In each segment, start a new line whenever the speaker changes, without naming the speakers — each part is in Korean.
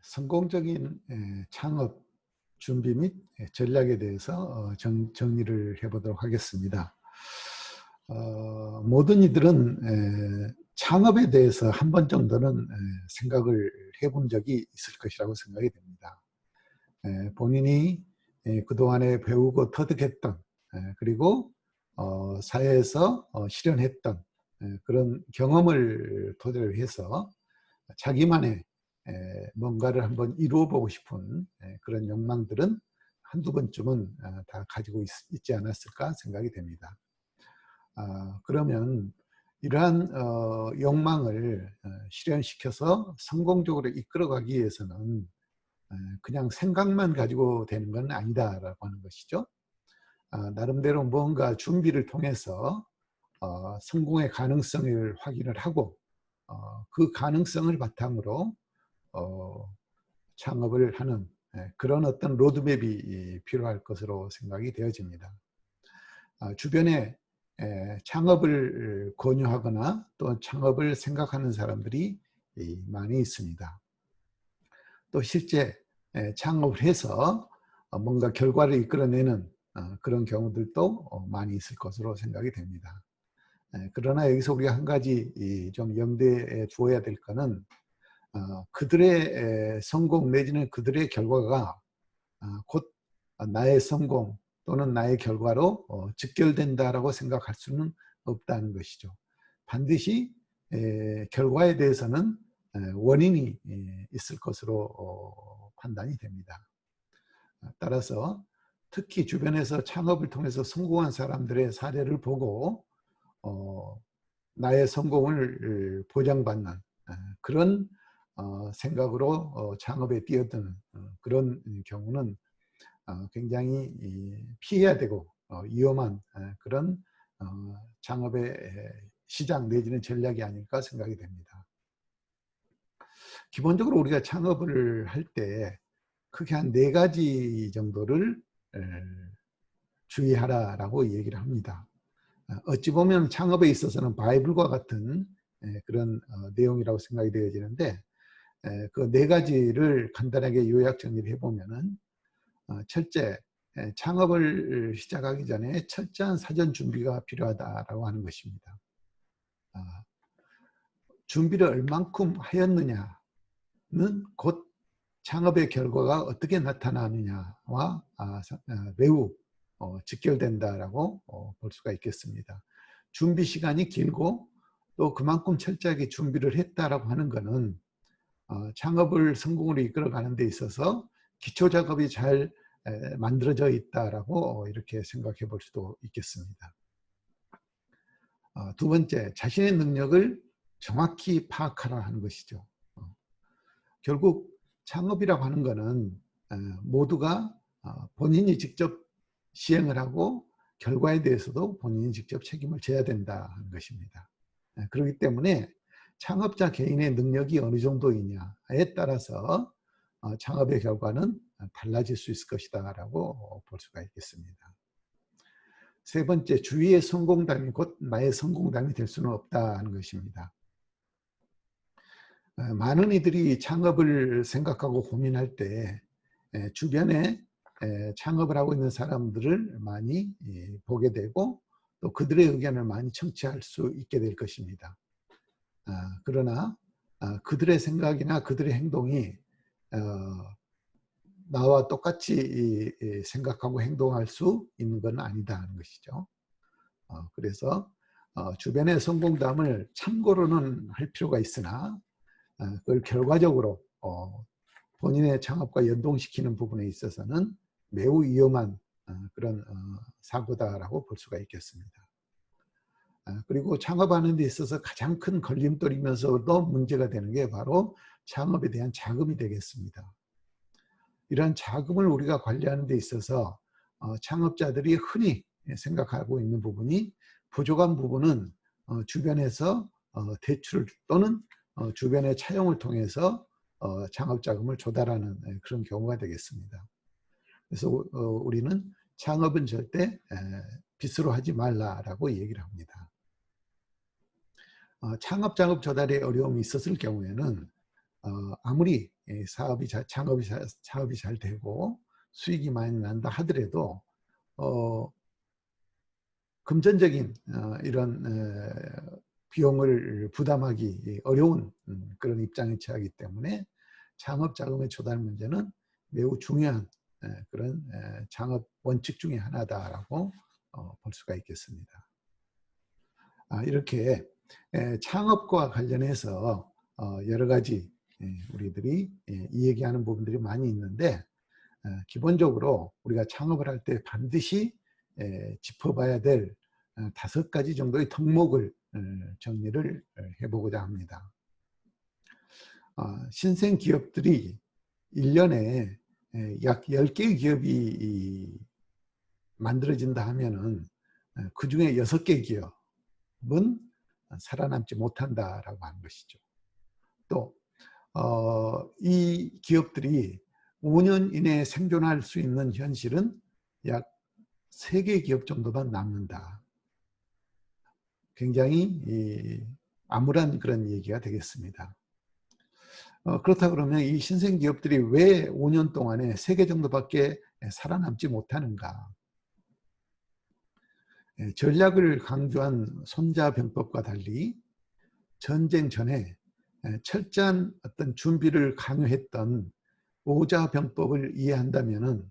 성공적인 창업 준비 및 전략에 대해서 정리를 해보도록 하겠습니다. 모든 이들은 창업에 대해서 한 번 정도는 생각을 해본 적이 있을 것이라고 생각이 됩니다. 본인이 그동안에 배우고 터득했던 그리고 사회에서 실현했던 그런 경험을 토대로 해서 자기만의 뭔가를 한번 이루어 보고 싶은 그런 욕망들은 한두 번쯤은 다 가지고 있지 않았을까 생각이 됩니다. 그러면 이러한 욕망을 실현시켜서 성공적으로 이끌어가기 위해서는 그냥 생각만 가지고 되는 건 아니다라고 하는 것이죠. 나름대로 뭔가 준비를 통해서 성공의 가능성을 확인을 하고 그 가능성을 바탕으로 창업을 하는 그런 어떤 로드맵이 필요할 것으로 생각이 되어집니다. 주변에 창업을 권유하거나 또 창업을 생각하는 사람들이 많이 있습니다. 또 실제 창업을 해서 뭔가 결과를 이끌어내는 그런 경우들도 많이 있을 것으로 생각이 됩니다. 그러나 여기서 우리가 한 가지 좀 염두에 두어야 될 것은 그들의 성공 내지는 그들의 결과가 곧 나의 성공 또는 나의 결과로 직결된다라고 생각할 수는 없다는 것이죠. 반드시 결과에 대해서는 원인이 있을 것으로 판단이 됩니다. 따라서 특히 주변에서 창업을 통해서 성공한 사람들의 사례를 보고 나의 성공을 보장받는 그런 생각으로 창업에 뛰어드는 그런 경우는 굉장히 피해야 되고 위험한 그런 창업의 시장 내지는 전략이 아닐까 생각이 됩니다. 기본적으로 우리가 창업을 할 때 크게 한 4가지 정도를 주의하라라고 얘기를 합니다. 어찌 보면 창업에 있어서는 바이블과 같은 그런 내용이라고 생각이 되어지는데 그 4가지를 간단하게 요약 정리를 해보면은 첫째, 창업을 시작하기 전에 철저한 사전 준비가 필요하다라고 하는 것입니다. 준비를 얼만큼 하였느냐는 곧 창업의 결과가 어떻게 나타나느냐와 매우 직결된다라고 볼 수가 있겠습니다. 준비 시간이 길고 또 그만큼 철저하게 준비를 했다라고 하는 것은 창업을 성공으로 이끌어가는 데 있어서 기초 작업이 잘 만들어져 있다라고 이렇게 생각해 볼 수도 있겠습니다. 두 번째, 자신의 능력을 정확히 파악하라 하는 것이죠. 결국 창업이라고 하는 것은 모두가 본인이 직접 시행을 하고 결과에 대해서도 본인이 직접 책임을 져야 된다는 것입니다. 그렇기 때문에 창업자 개인의 능력이 어느 정도이냐에 따라서 창업의 결과는 달라질 수 있을 것이다 라고 볼 수가 있겠습니다. 세 번째, 주위의 성공담이 곧 나의 성공담이 될 수는 없다는 것입니다. 많은 이들이 창업을 생각하고 고민할 때 주변에 창업을 하고 있는 사람들을 많이 보게 되고 또 그들의 의견을 많이 청취할 수 있게 될 것입니다. 그러나 그들의 생각이나 그들의 행동이 나와 똑같이 생각하고 행동할 수 있는 건 아니다는 것이죠. 그래서 주변의 성공담을 참고로는 할 필요가 있으나 그걸 결과적으로 본인의 창업과 연동시키는 부분에 있어서는 매우 위험한 그런 사고다라고 볼 수가 있겠습니다. 그리고 창업하는 데 있어서 가장 큰 걸림돌이면서도 문제가 되는 게 바로 창업에 대한 자금이 되겠습니다. 이러한 자금을 우리가 관리하는 데 있어서 창업자들이 흔히 생각하고 있는 부분이 부족한 부분은 주변에서 대출 또는 주변의 차용을 통해서 창업자금을 조달하는 그런 경우가 되겠습니다. 그래서 우리는 창업은 절대 빚으로 하지 말라라고 얘기를 합니다. 창업 자금 조달에 어려움이 있었을 경우에는 아무리 창업이 잘 되고 수익이 많이 난다 하더라도 금전적인 이런 비용을 부담하기 어려운 그런 입장에 처하기 때문에 창업 자금의 조달 문제는 매우 중요한 그런 창업 원칙 중에 하나다라고 볼 수가 있겠습니다. 이렇게 창업과 관련해서 여러 가지 우리들이 이야기하는 부분들이 많이 있는데, 기본적으로 우리가 창업을 할 때 반드시 짚어봐야 될 5가지 정도의 덕목을 정리를 해보고자 합니다. 신생 기업들이 1년에 약 10개의 기업이 만들어진다 하면은 그 중에 6개 기업은 살아남지 못한다라고 하는 것이죠. 또 이 기업들이 5년 이내에 생존할 수 있는 현실은 약 3개 기업 정도만 남는다. 굉장히 암울한 그런 얘기가 되겠습니다. 그렇다 그러면 이 신생 기업들이 왜 5년 동안에 3개 정도밖에 살아남지 못하는가? 전략을 강조한 손자병법과 달리 전쟁 전에 철저한 어떤 준비를 강요했던 오자병법을 이해한다면은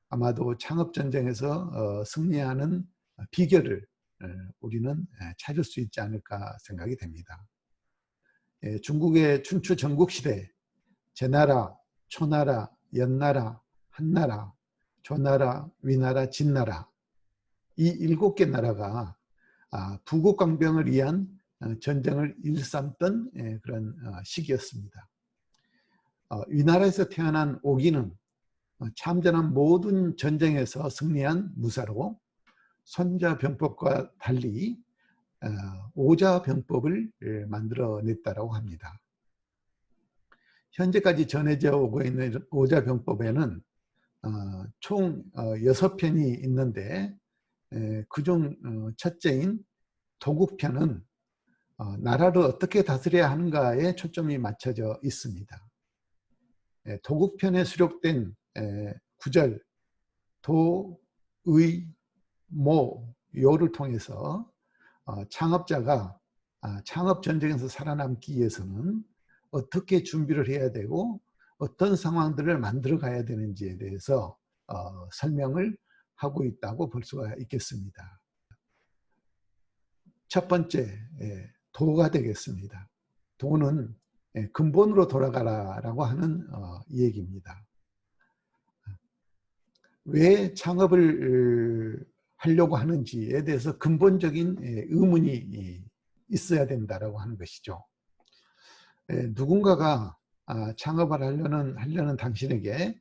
아마도 창업전쟁에서 승리하는 비결을 우리는 찾을 수 있지 않을까 생각이 됩니다. 중국의 춘추 전국시대 제나라, 초나라, 연나라, 한나라, 조나라, 위나라, 진나라, 이 7개 나라가 부국강병을 위한 전쟁을 일삼던 그런 시기였습니다. 위나라에서 태어난 오기는 참전한 모든 전쟁에서 승리한 무사로 손자병법과 달리 오자병법을 만들어냈다고 합니다. 현재까지 전해져 오고 있는 오자병법에는 총 6편이 있는데, 그중 첫째인 도국편은 나라를 어떻게 다스려야 하는가에 초점이 맞춰져 있습니다. 도국편에 수록된 구절 도, 의, 모, 요를 통해서 창업자가 창업 전쟁에서 살아남기 위해서는 어떻게 준비를 해야 되고 어떤 상황들을 만들어 가야 되는지에 대해서 설명을 하고 있다고 볼 수가 있겠습니다. 첫 번째, 도가 되겠습니다. 도는 근본으로 돌아가라라고 하는 얘기입니다. 왜 창업을 하려고 하는지에 대해서 근본적인 의문이 있어야 된다라고 하는 것이죠. 누군가가 창업을 하려는 당신에게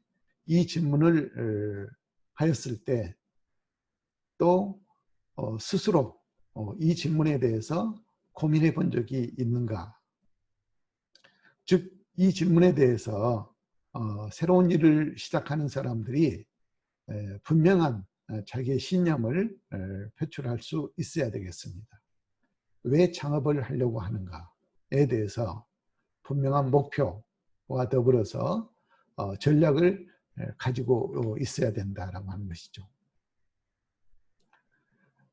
이 질문을 하였을 때 또 스스로 이 질문에 대해서 고민해 본 적이 있는가? 즉, 이 질문에 대해서 새로운 일을 시작하는 사람들이 분명한 자기의 신념을 표출할 수 있어야 되겠습니다. 왜 창업을 하려고 하는가에 대해서 분명한 목표와 더불어서 전략을 가지고 있어야 된다라고 하는 것이죠.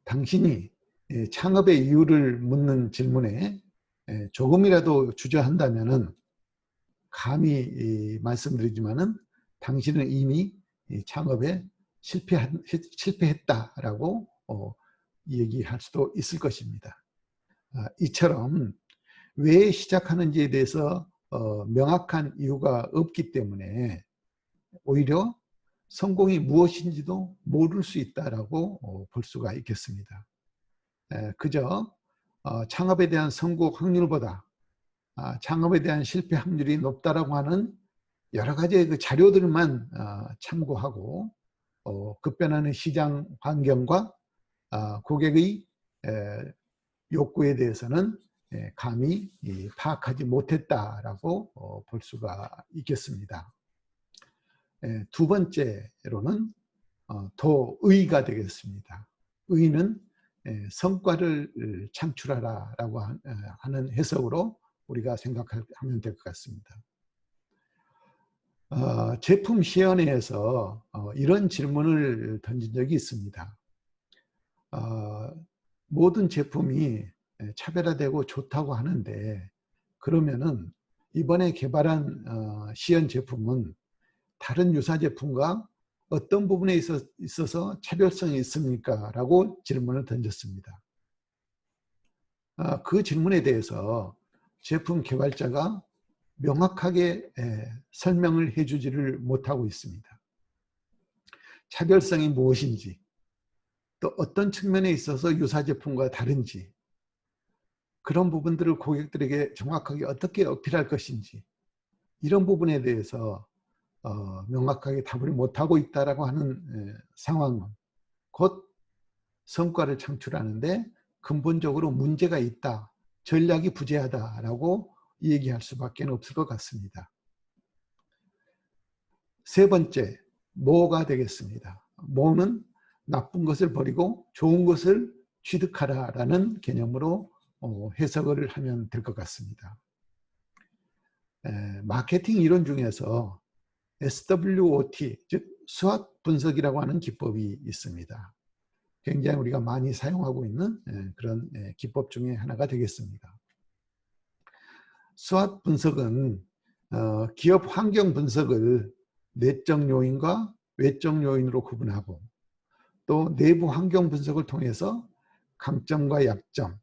당신이 창업의 이유를 묻는 질문에 조금이라도 주저한다면은 감히 말씀드리지만은 당신은 이미 창업에 실패했다라고 얘기할 수도 있을 것입니다. 이처럼 왜 시작하는지에 대해서 명확한 이유가 없기 때문에 오히려 성공이 무엇인지도 모를 수 있다라고 볼 수가 있겠습니다. 그저 창업에 대한 성공 확률보다 창업에 대한 실패 확률이 높다라고 하는 여러 가지의 그 자료들만 참고하고 급변하는 시장 환경과 고객의 욕구에 대해서는 감히 파악하지 못했다라고 볼 수가 있겠습니다. 두 번째로는 도의가 되겠습니다. 의는 성과를 창출하라라고 하는 해석으로 우리가 생각하면 될 것 같습니다. 제품 시연회에서 이런 질문을 던진 적이 있습니다. 모든 제품이 차별화되고 좋다고 하는데 그러면은 이번에 개발한 시연 제품은 다른 유사 제품과 어떤 부분에 있어서 차별성이 있습니까? 라고 질문을 던졌습니다. 그 질문에 대해서 제품 개발자가 명확하게 설명을 해주지를 못하고 있습니다. 차별성이 무엇인지, 또 어떤 측면에 있어서 유사 제품과 다른지, 그런 부분들을 고객들에게 정확하게 어떻게 어필할 것인지, 이런 부분에 대해서 명확하게 답을 못하고 있다라고 하는 상황은 곧 성과를 창출하는데 근본적으로 문제가 있다, 전략이 부재하다라고 얘기할 수밖에 없을 것 같습니다. 세 번째, 뭐가 되겠습니다. 뭐는 나쁜 것을 버리고 좋은 것을 취득하라라는 개념으로 해석을 하면 될 것 같습니다. 마케팅 이론 중에서 SWOT, 즉 수학 분석이라고 하는 기법이 있습니다. 굉장히 우리가 많이 사용하고 있는 그런 기법 중에 하나가 되겠습니다. 수학 분석은 기업 환경 분석을 내적 요인과 외적 요인으로 구분하고 또 내부 환경 분석을 통해서 강점과 약점,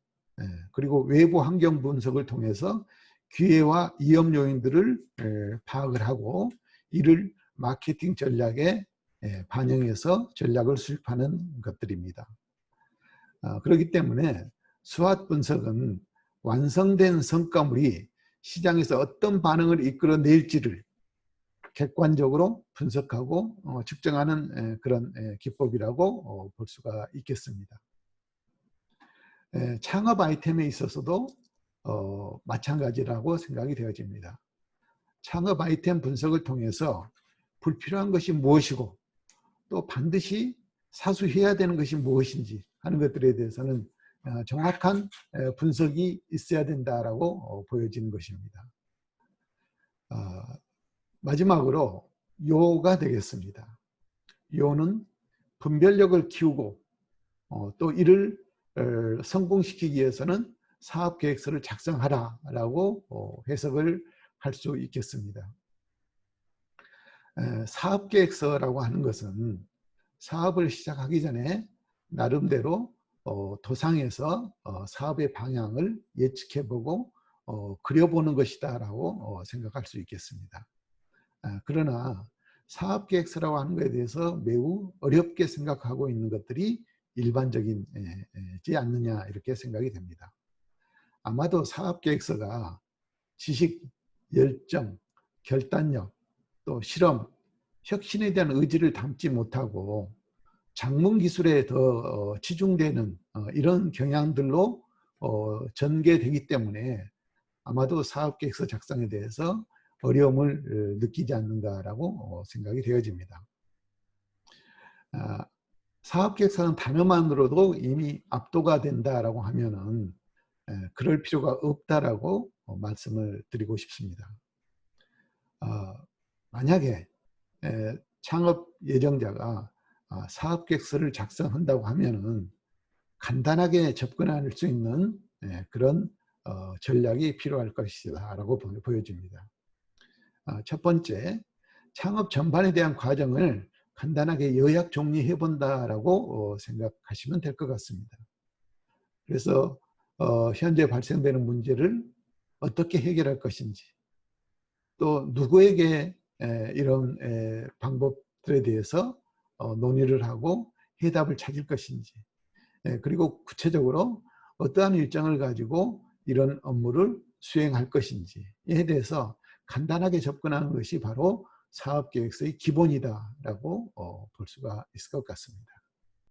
그리고 외부 환경 분석을 통해서 기회와 위험 요인들을 파악을 하고 이를 마케팅 전략에 반영해서 전략을 수립하는 것들입니다. 그렇기 때문에 수학 분석은 완성된 성과물이 시장에서 어떤 반응을 이끌어낼지를 객관적으로 분석하고 측정하는 그런 기법이라고 볼 수가 있겠습니다. 창업 아이템에 있어서도 마찬가지라고 생각이 되어집니다. 창업 아이템 분석을 통해서 불필요한 것이 무엇이고 또 반드시 사수해야 되는 것이 무엇인지 하는 것들에 대해서는 정확한 분석이 있어야 된다라고 보여지는 것입니다. 마지막으로 요가 되겠습니다. 요는 분별력을 키우고 또 이를 성공시키기 위해서는 사업계획서를 작성하라라고 해석을 할 수 있겠습니다. 사업계획서라고 하는 것은 사업을 시작하기 전에 나름대로 도상에서 사업의 방향을 예측해보고 그려보는 것이다라고 생각할 수 있겠습니다. 그러나 사업계획서라고 하는 것에 대해서 매우 어렵게 생각하고 있는 것들이 일반적이지 않느냐 이렇게 생각이 됩니다. 아마도 사업계획서가 지식, 열정, 결단력, 또 실험, 혁신에 대한 의지를 담지 못하고 작문기술에 더 치중되는 이런 경향들로 전개되기 때문에 아마도 사업계획서 작성에 대해서 어려움을 느끼지 않는가라고 생각이 되어집니다. 사업계획서는 단어만으로도 이미 압도가 된다라고 하면은 그럴 필요가 없다라고 말씀을 드리고 싶습니다. 만약에 창업 예정자가 사업계획서를 작성한다고 하면은 간단하게 접근할 수 있는 그런 전략이 필요할 것이다라고 보여집니다. 첫 번째, 창업 전반에 대한 과정을 간단하게 요약 정리해 본다라고 생각하시면 될 것 같습니다. 그래서 현재 발생되는 문제를 어떻게 해결할 것인지, 또 누구에게 이런 방법들에 대해서 논의를 하고 해답을 찾을 것인지, 그리고 구체적으로 어떠한 일정을 가지고 이런 업무를 수행할 것인지에 대해서 간단하게 접근하는 것이 바로 사업계획서의 기본이다라고 볼 수가 있을 것 같습니다.